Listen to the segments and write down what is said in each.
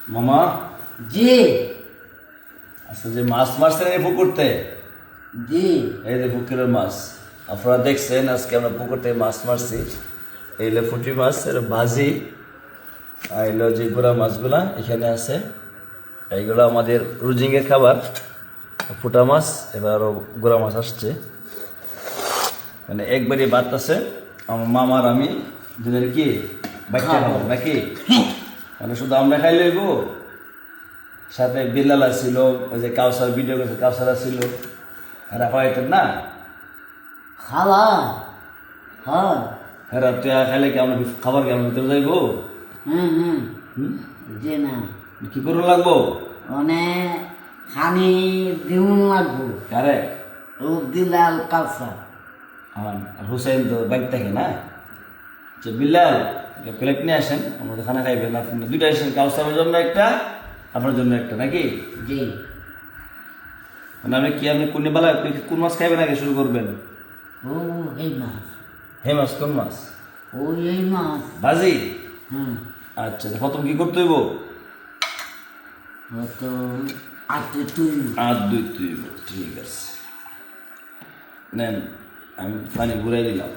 মামা জি আচ্ছা, যে মাছ মারছেন এই পুকুরতে, জি এই যে পুকুরের মাছ আপনারা দেখছেন, আজকে আমরা পুকুর থেকে মাছ মারছি। এইগুলো পুঁটি মাছ, এর ভাজি। আর এগুলো যে গুঁড়া মাছগুলা এখানে আছে, এইগুলো আমাদের রুজিংয়ের খাবার। ফুটা মাছ, এবার আরও গুঁড়া মাছ আসছে, মানে একবারই ভাত আছে। আমার মামার আমি দুজনের কি বাচ্চা খাবো নাকি, মানে শুধু আমরা খাই লইব। সাথে বিলাল ছিল, ওই যে কাউসার ভিডিও করছে, কাউসারা ছিল, এরা হয়তো না খালা হ্যাঁ এরা তুই খাইলে কি আমরা খাবার কেমন ভিতরে যাইবো? হুম হুম জি না কি করুন লাগবো? মানে খানি দিউন লাগবো কারে? দিলাল কালসা আর হুসাইন তো বাইক থাকে না। যে বিলাল প্লেট নিয়ে আসেন, আমাদের খানা খাইবেন। আপনি দুইটা আসেন, কাউসারের জন্য একটা, আপনার জন্য একটা নাকি। জি মানে আপনি কি, আপনি কোন বেলা কোন মাছ খাইবেন আগে শুরু করবেন? ও এই মাছ হে মাছ, কোন মাছ? ও এই মাছ ভাজি। হুম আচ্ছা, প্রথম কি করতে হইব? ও তো আতে তুই আর দুই তুই, ঠিক আছে নেন, আমি পানি ঘুরাই দিলাম।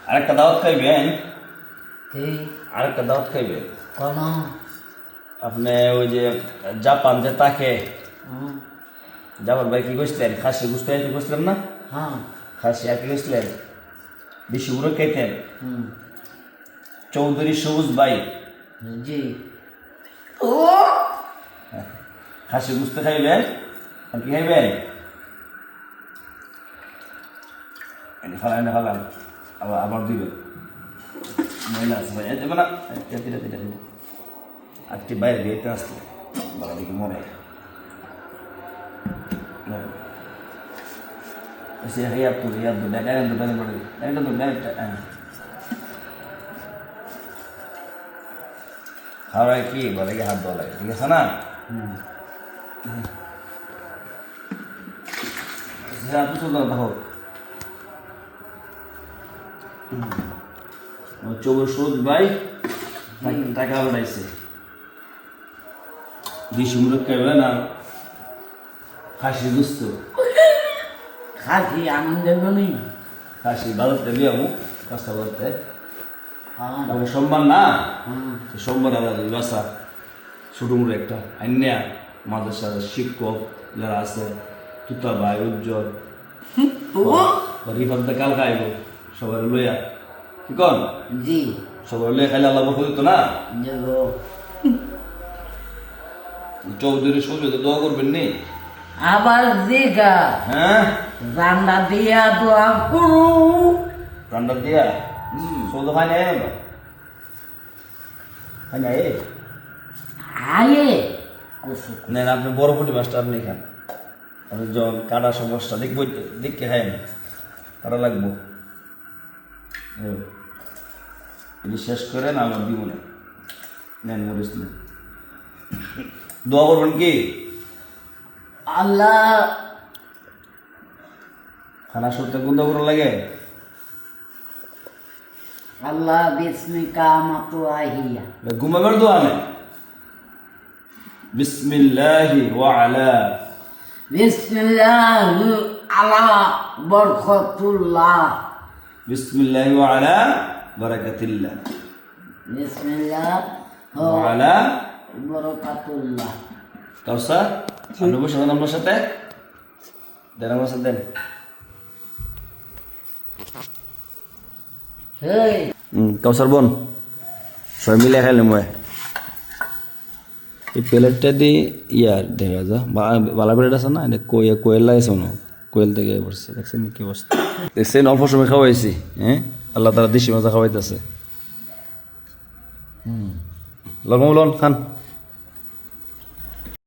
আরেকটা দাওয়াত খাইবেন? তুই আরেকটা দাওয়াত খাইবেন? কোন আপনি ওই যে জাপান যে তাকে হুম, জাপান ভাই কি করছিলেন, খাসি গুস্ত আইতে করছিলাম না, হ্যাঁ খাসি আর কি করছিলেন, বিশ্বগুলো খাইতেন। হুম চৌধুরী সবুজ ভাই জি ও খাসি গুস্ত খাইবেন। আর কি খাইবেন? ফালান ফালান, আবার আবার দিবেন। মহিলা আছে ভাই, দেবে না আজকে বাইরে দিয়ে আসলে বাবা দিকে মনে খাওয়ায় কি বলে কি হাত ধোয়া লাগে, ঠিক আছে না? দেখো চৌবর সুদ ভাই টাকা বাড়াইছে, দিশি মুরগ খাইবেন আর খাসি গুস্ত। খাসি আনন্দের নেই খাসি বাজারতে লিয়ে আমু, কাজটা বাজারতে হ্যাঁ তবে সোমবার না, হুম সোমবার আলাদা বাসা ছোটো মুড়ো একটা আইনিয়া মাদ্রাসার শিক্ষক যারা আছে, তুতা ভাই, উজ্জ্বল, রিফাত কাল খাইব, সবার লইয়া কি কন, জি সবার লইয়া খাইলে আল্লাহ বরকত দিত না। দেবো চৌধুরী সূর্য দোয়া করবেন নি? আবার দিঘা হ্যাঁ, রান্না দিয়া দোয়া করু রান্না দিয়া সৌদ হয় নাই না, হয় নাই আয়ে কুসু নেন। আপনি বড় ফুটি মাছটা আপনি খান, আপনি যখন কাটা সমস্যা দেখবো, দেখতে খাই না, কাটা লাগবো। এটি শেষ করে না আমার দিব না, নেন মরিস নেন। দোয়া করবেন কি? আল্লাহ খানা সত্যি গুন্দা করে লাগে। আল্লাহ বিস্মিকা মাতো আহিয়া ঘুমাবেন দোয়া নেই। বিসমিল্লাহি ওয়া আলা, বিসমিল্লাহ আলা বরকতুল্লাহ বিসমিল্লাহি ওয়া আলা বারাকাতিল্লাহ, বিসমিল্লাহ ওয়া আলা বরকতুল্লাহ। কাউসার আপনি বসে দেন আমার সাথে, দেন আমার সাথে দেন। হেই কাউসার বোন সবাই মিলে খাইলে মই এই প্লেটটা দিয়ে ইয়ার দেখা যা বালা প্লেট আছে না, এটা কোয়েল লাগাইছে না, কোয়েল থেকে পড়ছে, দেখছেন কি অবস্থা, দেখছেন অল্প সময় খাওয়াইছি। হ্যাঁ, আল্লাহ তারা দেশি মাছা খাওয়াইতেছে। লন খান।